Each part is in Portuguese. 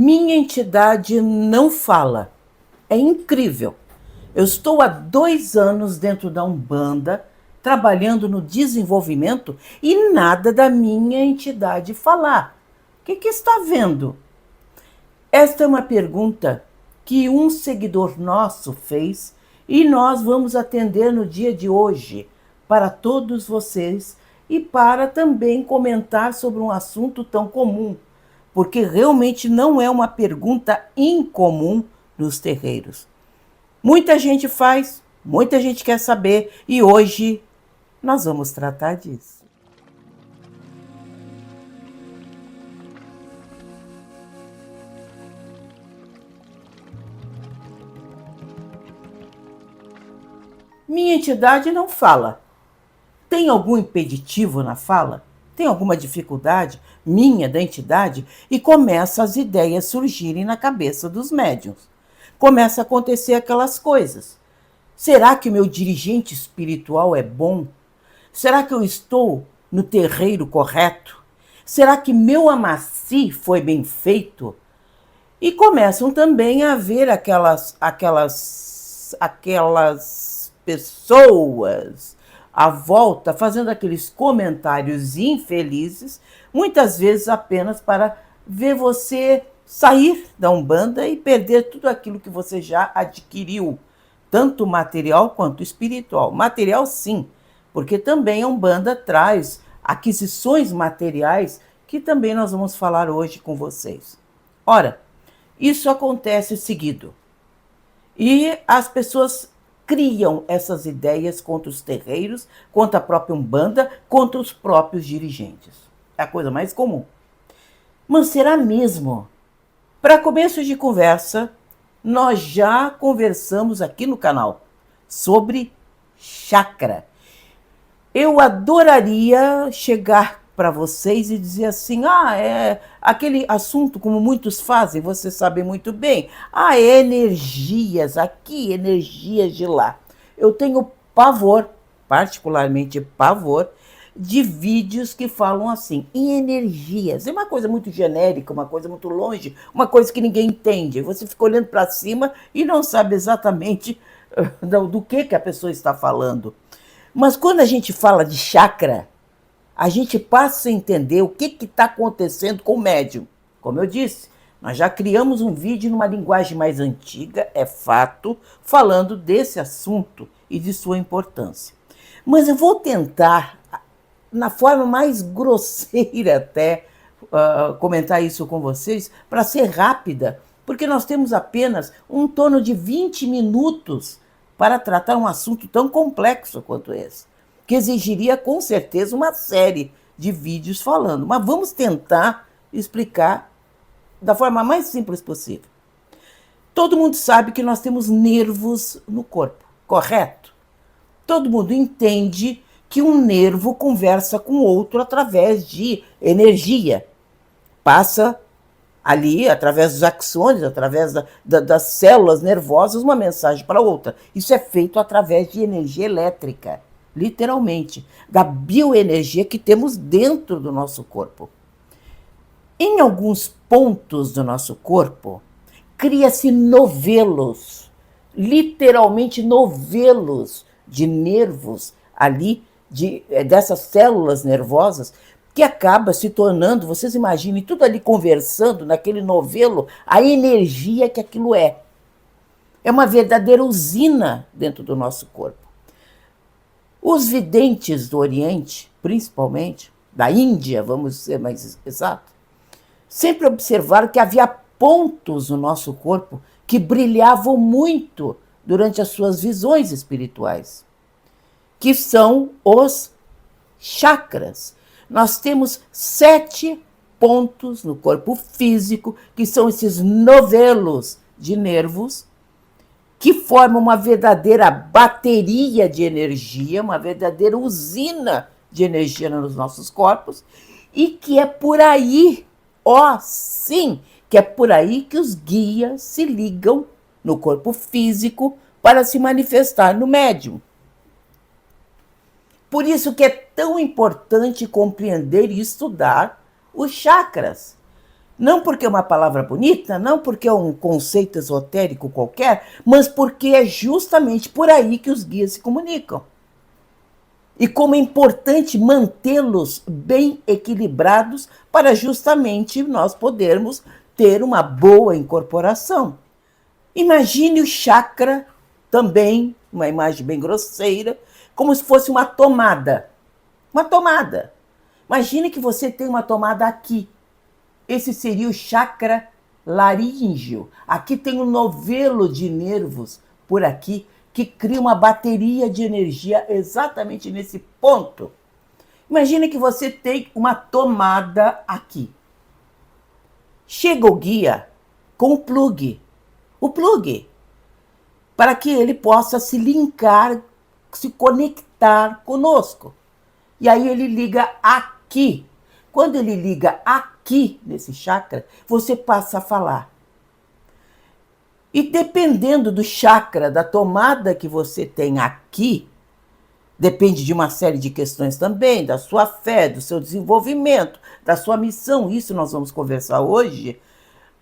Minha entidade não fala. É incrível. Eu estou há 2 anos dentro da Umbanda, trabalhando no desenvolvimento e nada da minha entidade falar. O que está vendo? Esta é uma pergunta que um seguidor nosso fez e nós vamos atender no dia de hoje para todos vocês e para também comentar sobre um assunto tão comum, porque realmente não é uma pergunta incomum nos terreiros. Muita gente faz, muita gente quer saber e hoje nós vamos tratar disso. Minha entidade não fala. Tem algum impeditivo na fala? Tem alguma dificuldade minha da entidade? E começa as ideias surgirem na cabeça dos médiuns. Começa a acontecer aquelas coisas. Será que o meu dirigente espiritual é bom? Será que eu estou no terreiro correto? Será que meu amaci foi bem feito? E começam também a haver aquelas pessoas à volta fazendo aqueles comentários infelizes, muitas vezes apenas para ver você sair da Umbanda e perder tudo aquilo que você já adquiriu, tanto material quanto espiritual. Material, sim, porque também a Umbanda traz aquisições materiais que também nós vamos falar hoje com vocês. Ora, isso acontece seguido. E as pessoas criam essas ideias contra os terreiros, contra a própria Umbanda, contra os próprios dirigentes. É a coisa mais comum. Mas será mesmo? Para começo de conversa, nós já conversamos aqui no canal sobre chakra. Eu adoraria chegar para vocês e dizer assim, é aquele assunto como muitos fazem, vocês sabem muito bem, energias aqui, energias de lá. Eu tenho pavor, particularmente pavor, de vídeos que falam assim, em energias. É uma coisa muito genérica, uma coisa muito longe, uma coisa que ninguém entende. Você fica olhando para cima e não sabe exatamente do que a pessoa está falando. Mas quando a gente fala de chakra, a gente passa a entender o que está acontecendo com o médium. Como eu disse, nós já criamos um vídeo numa linguagem mais antiga, é fato, falando desse assunto e de sua importância. Mas eu vou tentar, na forma mais grosseira até, comentar isso com vocês, para ser rápida, porque nós temos apenas um torno de 20 minutos para tratar um assunto tão complexo quanto esse, que exigiria com certeza uma série de vídeos falando. Mas vamos tentar explicar da forma mais simples possível. Todo mundo sabe que nós temos nervos no corpo, correto? Todo mundo entende que um nervo conversa com outro através de energia. Passa ali, através dos axônios, através das células nervosas, uma mensagem para outra. Isso é feito através de energia elétrica, literalmente, da bioenergia que temos dentro do nosso corpo. Em alguns pontos do nosso corpo, cria-se novelos, literalmente novelos de nervos ali, dessas células nervosas, que acaba se tornando, vocês imaginem, tudo ali conversando naquele novelo, a energia que aquilo é. É uma verdadeira usina dentro do nosso corpo. Os videntes do Oriente, principalmente, da Índia, vamos ser mais exato, sempre observaram que havia pontos no nosso corpo que brilhavam muito durante as suas visões espirituais, que são os chakras. Nós temos 7 pontos no corpo físico, que são esses novelos de nervos, que formam uma verdadeira bateria de energia, uma verdadeira usina de energia nos nossos corpos, e que é por aí, sim, que é por aí que os guias se ligam no corpo físico para se manifestar no médium. Por isso que é tão importante compreender e estudar os chakras. Não porque é uma palavra bonita, não porque é um conceito esotérico qualquer, mas porque é justamente por aí que os guias se comunicam. E como é importante mantê-los bem equilibrados para justamente nós podermos ter uma boa incorporação. Imagine o chakra, também, uma imagem bem grosseira, como se fosse uma tomada. Uma tomada. Imagine que você tem uma tomada aqui. Esse seria o chakra laríngeo. Aqui tem um novelo de nervos por aqui que cria uma bateria de energia exatamente nesse ponto. Imagine que você tem uma tomada aqui. Chega o guia com o plug, para que ele possa se linkar, se conectar conosco. E aí ele liga aqui. Quando ele liga aqui, nesse chakra, você passa a falar. E dependendo do chakra, da tomada que você tem aqui, depende de uma série de questões também, da sua fé, do seu desenvolvimento, da sua missão, isso nós vamos conversar hoje,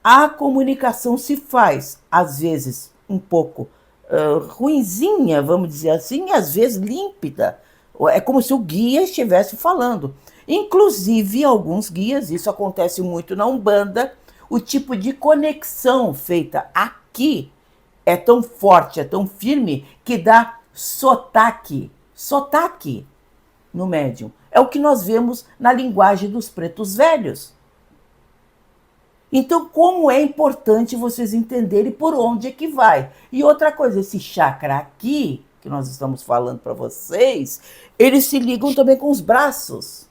a comunicação se faz, às vezes, um pouco ruinzinha, vamos dizer assim, e às vezes límpida. É como se o guia estivesse falando. Inclusive, alguns guias, isso acontece muito na Umbanda, o tipo de conexão feita aqui é tão forte, é tão firme, que dá sotaque no médium. É o que nós vemos na linguagem dos pretos velhos. Então, como é importante vocês entenderem por onde é que vai. E outra coisa, esse chakra aqui, que nós estamos falando para vocês, eles se ligam também com os braços.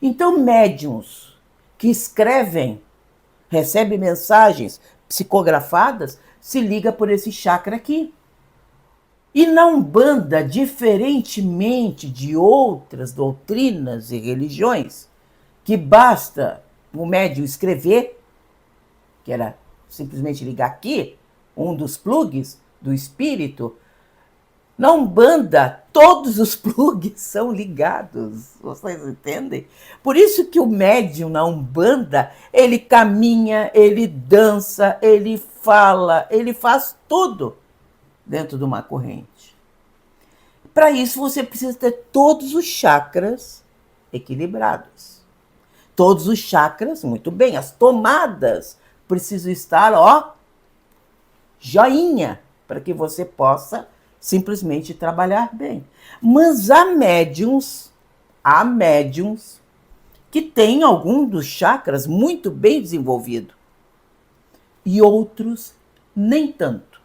Então, médiums que escrevem, recebem mensagens psicografadas, se liga por esse chakra aqui. E na Umbanda, diferentemente de outras doutrinas e religiões, que basta o médium escrever, que era simplesmente ligar aqui, um dos plugs do espírito, na Umbanda, todos os plugs são ligados, vocês entendem? Por isso que o médium na Umbanda, ele caminha, ele dança, ele fala, ele faz tudo dentro de uma corrente. Para isso, você precisa ter todos os chakras equilibrados. Todos os chakras, muito bem, as tomadas precisam estar, joinha, para que você possa simplesmente trabalhar bem. Mas há médiums que têm algum dos chakras muito bem desenvolvido e outros nem tanto.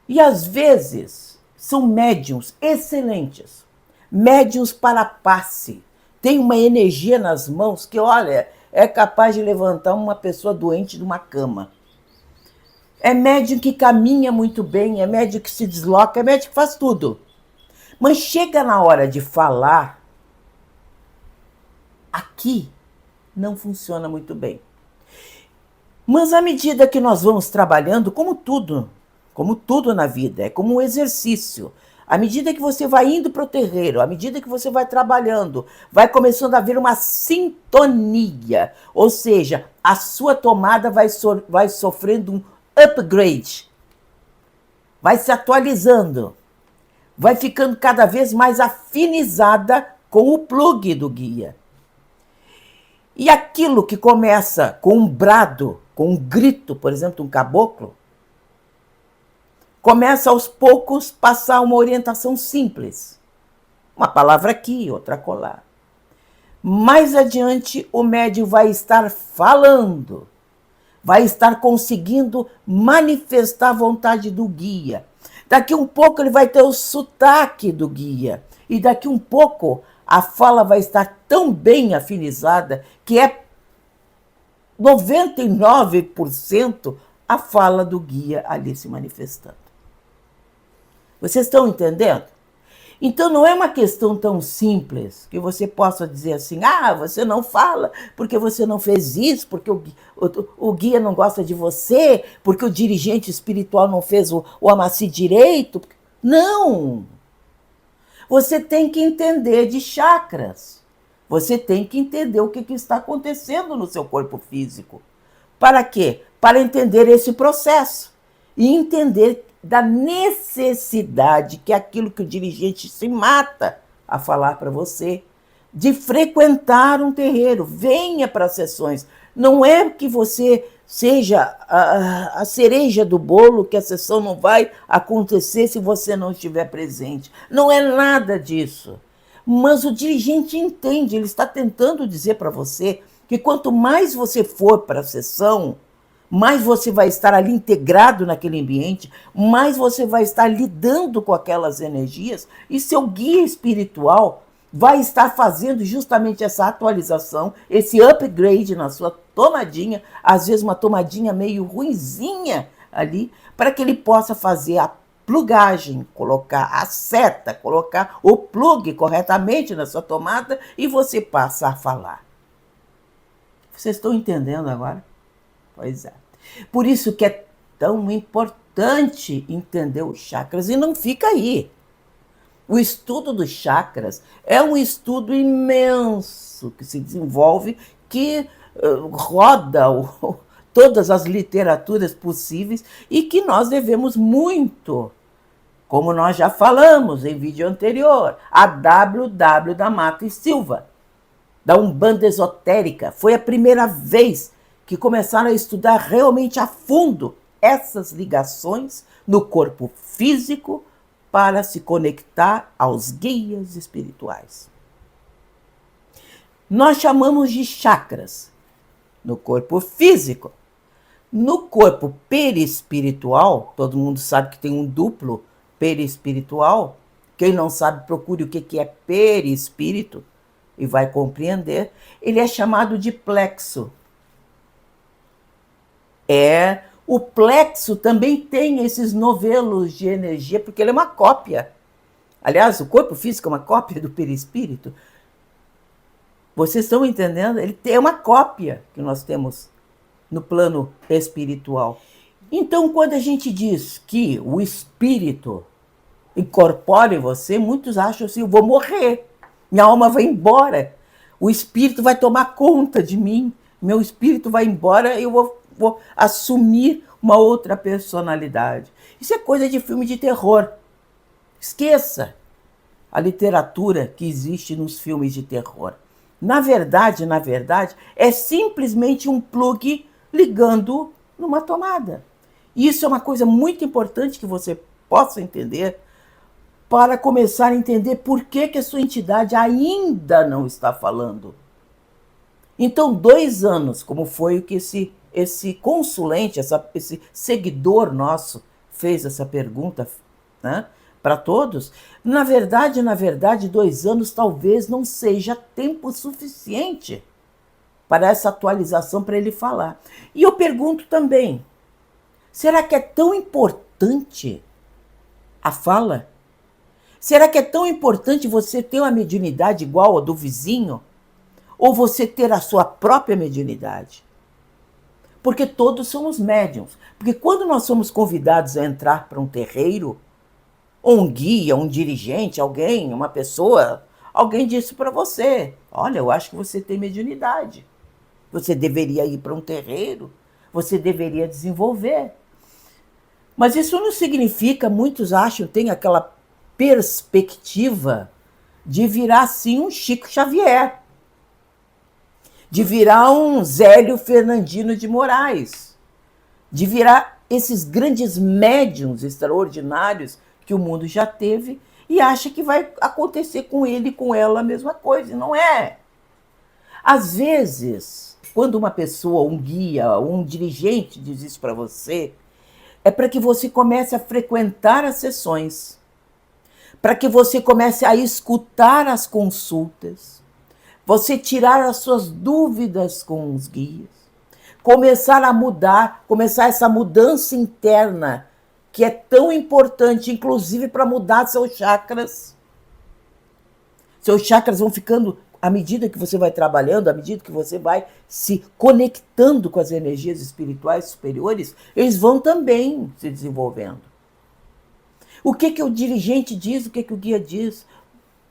E às vezes são médiums excelentes, médiums para passe, tem uma energia nas mãos que, olha, é capaz de levantar uma pessoa doente de uma cama. É médium que caminha muito bem, é médium que se desloca, é médium que faz tudo. Mas chega na hora de falar, aqui não funciona muito bem. Mas à medida que nós vamos trabalhando, como tudo na vida, é como um exercício. À medida que você vai indo para o terreiro, à medida que você vai trabalhando, vai começando a haver uma sintonia. Ou seja, a sua tomada vai sofrendo um upgrade, vai se atualizando, vai ficando cada vez mais afinizada com o plug do guia. E aquilo que começa com um brado, com um grito, por exemplo, um caboclo, começa aos poucos a passar uma orientação simples. Uma palavra aqui, outra acolá. Mais adiante, o médium vai estar falando, vai estar conseguindo manifestar a vontade do guia. Daqui um pouco ele vai ter o sotaque do guia. E daqui um pouco a fala vai estar tão bem afinizada que é 99% a fala do guia ali se manifestando. Vocês estão entendendo? Então não é uma questão tão simples que você possa dizer assim, você não fala porque você não fez isso, porque o guia não gosta de você, porque o dirigente espiritual não fez o amaci direito. Não! Você tem que entender de chakras. Você tem que entender o que está acontecendo no seu corpo físico. Para quê? Para entender esse processo e entender da necessidade, que é aquilo que o dirigente se mata a falar para você, de frequentar um terreiro. Venha para as sessões. Não é que você seja a cereja do bolo, que a sessão não vai acontecer se você não estiver presente. Não é nada disso. Mas o dirigente entende, ele está tentando dizer para você que quanto mais você for para a sessão, mais você vai estar ali integrado naquele ambiente, mais você vai estar lidando com aquelas energias, e seu guia espiritual vai estar fazendo justamente essa atualização, esse upgrade na sua tomadinha, às vezes uma tomadinha meio ruinzinha ali, para que ele possa fazer a plugagem, colocar a seta, colocar o plug corretamente na sua tomada e você passa a falar. Vocês estão entendendo agora? Pois é. Por isso que é tão importante entender os chakras, e não fica aí. O estudo dos chakras é um estudo imenso que se desenvolve, que roda todas as literaturas possíveis e que nós devemos muito, como nós já falamos em vídeo anterior, a WW da Mata e Silva, da Umbanda Esotérica. Foi a primeira vez que começaram a estudar realmente a fundo essas ligações no corpo físico para se conectar aos guias espirituais. Nós chamamos de chakras no corpo físico. No corpo perispiritual, todo mundo sabe que tem um duplo perispiritual. Quem não sabe, procure o que é perispírito e vai compreender. Ele é chamado de plexo. O plexo também tem esses novelos de energia, porque ele é uma cópia. Aliás, o corpo físico é uma cópia do perispírito. Vocês estão entendendo? Ele é uma cópia que nós temos no plano espiritual. Então, quando a gente diz que o espírito incorpora em você, muitos acham assim, eu vou morrer, minha alma vai embora, o espírito vai tomar conta de mim, meu espírito vai embora e eu vou assumir uma outra personalidade. Isso é coisa de filme de terror. Esqueça a literatura que existe nos filmes de terror. Na verdade, é simplesmente um plug ligando numa tomada. Isso é uma coisa muito importante que você possa entender para começar a entender por que a sua entidade ainda não está falando. Então, 2 anos, como foi o que esse consulente, esse seguidor nosso fez essa pergunta, né, para todos, na verdade, 2 anos talvez não seja tempo suficiente para essa atualização, para ele falar. E eu pergunto também, será que é tão importante a fala? Será que é tão importante você ter uma mediunidade igual a do vizinho? Ou você ter a sua própria mediunidade? Porque todos somos médiums. Porque quando nós somos convidados a entrar para um terreiro, ou um guia, um dirigente, alguém, uma pessoa, alguém disse para você, olha, eu acho que você tem mediunidade. Você deveria ir para um terreiro, você deveria desenvolver. Mas isso não significa, muitos acham, tem aquela perspectiva de virar, assim, um Chico Xavier, de virar um Zélio Fernandino de Moraes, de virar esses grandes médiuns extraordinários que o mundo já teve e acha que vai acontecer com ele e com ela a mesma coisa. E não é. Às vezes, quando uma pessoa, um guia, um dirigente diz isso para você, é para que você comece a frequentar as sessões, para que você comece a escutar as consultas, você tirar as suas dúvidas com os guias, começar a mudar, começar essa mudança interna, que é tão importante, inclusive para mudar seus chakras. Seus chakras vão ficando, à medida que você vai trabalhando, à medida que você vai se conectando com as energias espirituais superiores, eles vão também se desenvolvendo. O que o dirigente diz, o que o guia diz?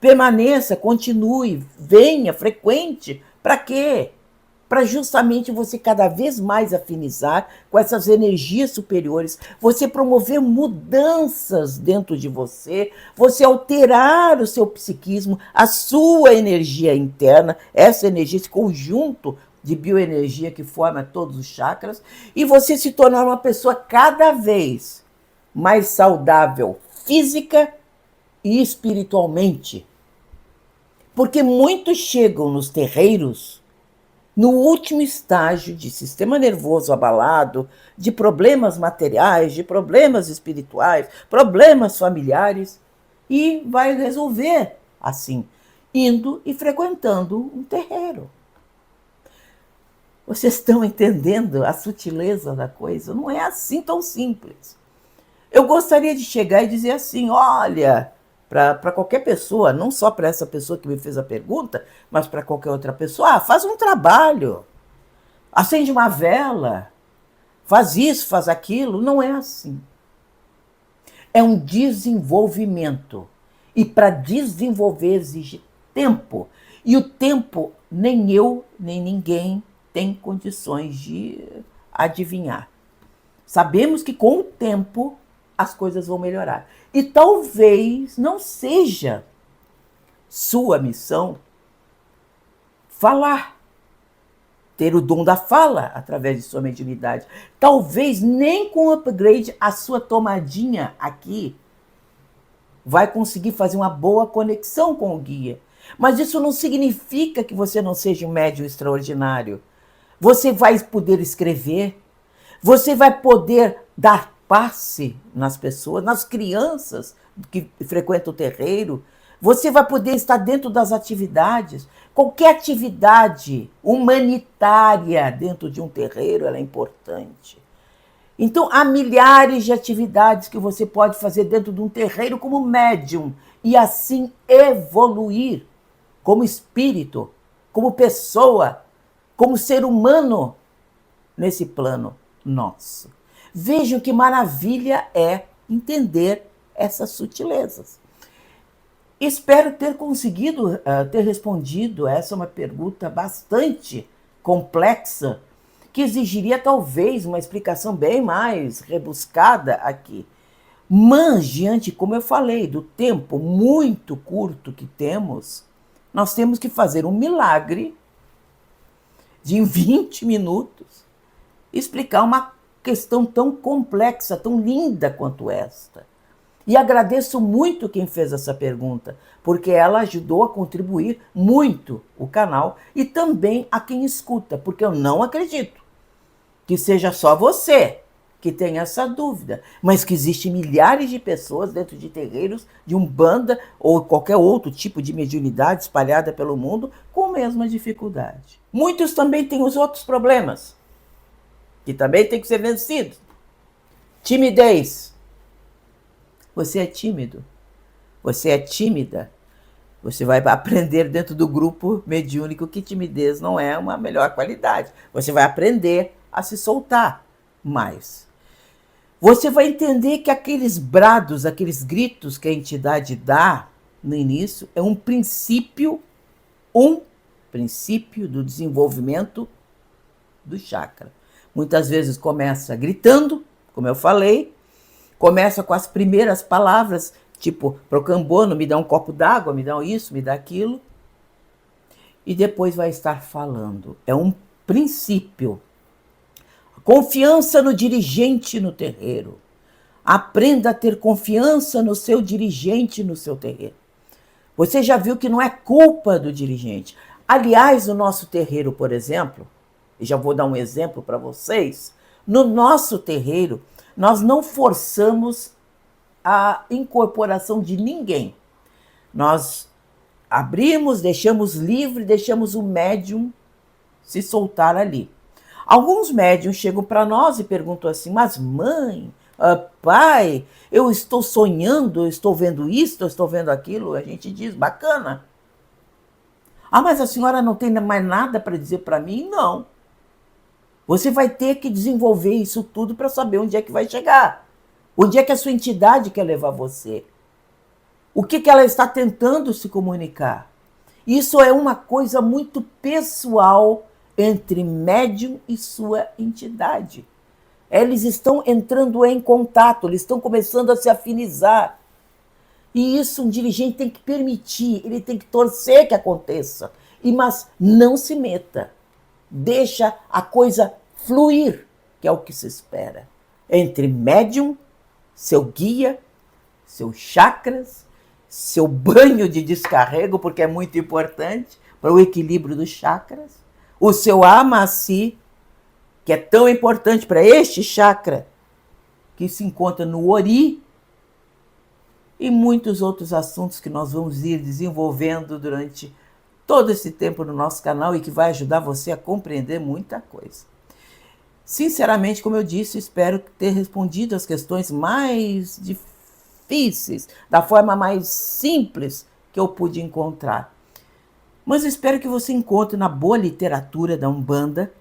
Permaneça, continue, venha, frequente. Para quê? Para justamente você cada vez mais afinizar com essas energias superiores, você promover mudanças dentro de você, você alterar o seu psiquismo, a sua energia interna, essa energia, esse conjunto de bioenergia que forma todos os chakras, e você se tornar uma pessoa cada vez mais saudável física e espiritualmente. Porque muitos chegam nos terreiros no último estágio de sistema nervoso abalado, de problemas materiais, de problemas espirituais, problemas familiares, e vai resolver assim, indo e frequentando um terreiro. Vocês estão entendendo a sutileza da coisa? Não é assim tão simples. Eu gostaria de chegar e dizer assim, olha, para qualquer pessoa, não só para essa pessoa que me fez a pergunta, mas para qualquer outra pessoa, faz um trabalho, acende uma vela, faz isso, faz aquilo. Não é assim. É um desenvolvimento. E para desenvolver exige tempo. E o tempo nem eu, nem ninguém tem condições de adivinhar. Sabemos que com o tempo as coisas vão melhorar. E talvez não seja sua missão falar, ter o dom da fala através de sua mediunidade. Talvez nem com o upgrade a sua tomadinha aqui vai conseguir fazer uma boa conexão com o guia. Mas isso não significa que você não seja um médium extraordinário. Você vai poder escrever, você vai poder dar passe nas pessoas, nas crianças que frequentam o terreiro. Você vai poder estar dentro das atividades. Qualquer atividade humanitária dentro de um terreiro ela é importante. Então, há milhares de atividades que você pode fazer dentro de um terreiro como médium e assim evoluir como espírito, como pessoa, como ser humano nesse plano nosso. Vejam que maravilha é entender essas sutilezas. Espero ter conseguido ter respondido. Essa é uma pergunta bastante complexa, que exigiria talvez uma explicação bem mais rebuscada aqui. Mas, diante, como eu falei, do tempo muito curto que temos, nós temos que fazer um milagre de em 20 minutos explicar uma questão tão complexa, tão linda quanto esta. E agradeço muito quem fez essa pergunta, porque ela ajudou a contribuir muito o canal e também a quem escuta, porque eu não acredito que seja só você que tem essa dúvida, mas que existem milhares de pessoas dentro de terreiros, de umbanda ou qualquer outro tipo de mediunidade espalhada pelo mundo com a mesma dificuldade. Muitos também têm os outros problemas, que também têm que ser vencidos. Timidez. Você é tímido, você é tímida, você vai aprender dentro do grupo mediúnico que timidez não é uma melhor qualidade. Você vai aprender a se soltar mais. Você vai entender que aqueles brados, aqueles gritos que a entidade dá no início é um princípio do desenvolvimento do chakra. Muitas vezes começa gritando, como eu falei, começa com as primeiras palavras, tipo, procambono, me dá um copo d'água, me dá isso, me dá aquilo. E depois vai estar falando. É um princípio. Confiança no dirigente no terreiro. Aprenda a ter confiança no seu dirigente no seu terreiro. Você já viu que não é culpa do dirigente. Aliás, no nosso terreiro, por exemplo, e já vou dar um exemplo para vocês, no nosso terreiro, nós não forçamos a incorporação de ninguém. Nós abrimos, deixamos livre, deixamos o médium se soltar ali. Alguns médiums chegam para nós e perguntam assim, mas mãe, pai, eu estou sonhando, eu estou vendo isso, eu estou vendo aquilo. A gente diz, bacana. Ah, mas a senhora não tem mais nada para dizer para mim? Não. Você vai ter que desenvolver isso tudo para saber onde é que vai chegar. Onde é que a sua entidade quer levar você. O que ela está tentando se comunicar? Isso é uma coisa muito pessoal entre médium e sua entidade. Eles estão entrando em contato, eles estão começando a se afinizar. E isso um dirigente tem que permitir, ele tem que torcer que aconteça. Mas não se meta. Deixa a coisa fluir, que é o que se espera. Entre médium, seu guia, seus chakras, seu banho de descarrego, porque é muito importante para o equilíbrio dos chakras, o seu amaci, que é tão importante para este chakra, que se encontra no ori, e muitos outros assuntos que nós vamos ir desenvolvendo durante todo esse tempo no nosso canal e que vai ajudar você a compreender muita coisa. Sinceramente, como eu disse, espero ter respondido as questões mais difíceis, da forma mais simples que eu pude encontrar. Mas espero que você encontre na boa literatura da Umbanda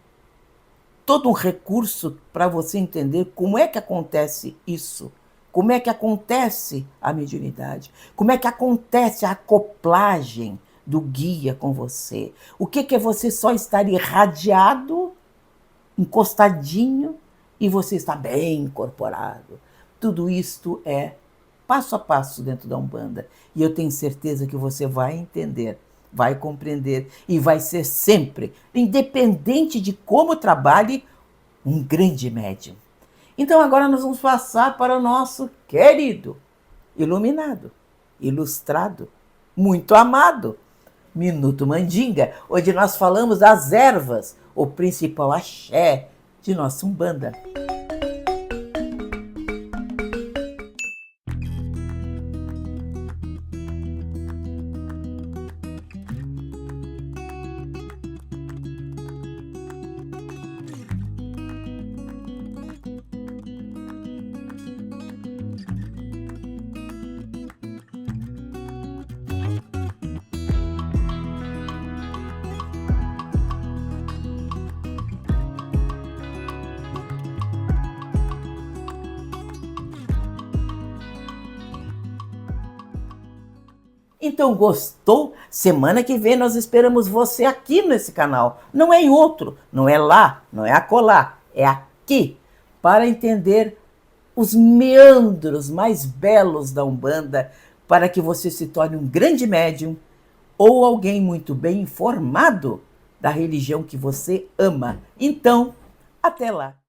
todo um recurso para você entender como é que acontece isso, como é que acontece a mediunidade, como é que acontece a acoplagem do guia com você. O que é você só estar irradiado, encostadinho, e você está bem incorporado. Tudo isto é passo a passo dentro da Umbanda. E eu tenho certeza que você vai entender, vai compreender e vai ser sempre, independente de como trabalhe, um grande médium. Então agora nós vamos passar para o nosso querido, iluminado, ilustrado, muito amado, Minuto Mandinga, onde nós falamos das ervas, o principal axé de nossa Umbanda. Então, gostou? Semana que vem nós esperamos você aqui nesse canal. Não é em outro, não é lá, não é acolá, é aqui, para entender os meandros mais belos da Umbanda, para que você se torne um grande médium ou alguém muito bem informado da religião que você ama. Então, até lá!